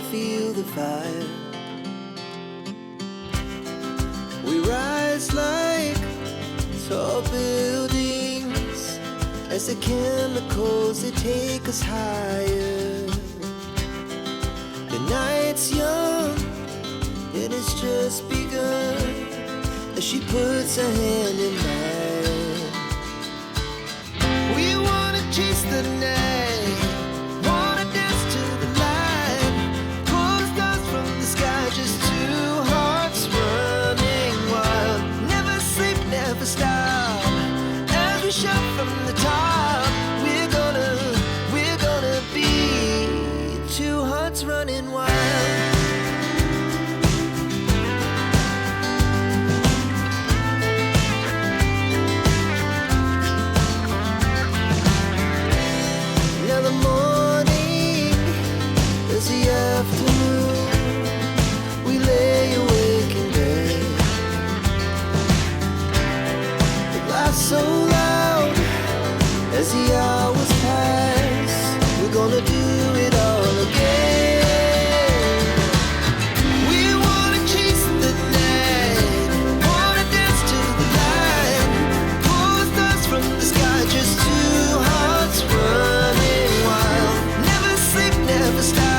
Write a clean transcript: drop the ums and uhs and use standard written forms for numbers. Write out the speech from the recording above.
feel the fire. We rise like tall buildings as the chemicals, they take us higher. The night's young and it's just begun as she puts her hand in mine. We wanna chase the night, wanna dance to the light, pull stars from the sky, just two hearts running wild. Never sleep, never stop, as we shout from the top. We're gonna be two hearts running wild. Now the morning is the afternoon. We lay awake in bed. It laughs so loud as the hours pass. We're gonna do it all again. We wanna chase the night, wanna dance to the light, pull stars from the sky, just two hearts running wild. Never sleep, never stop.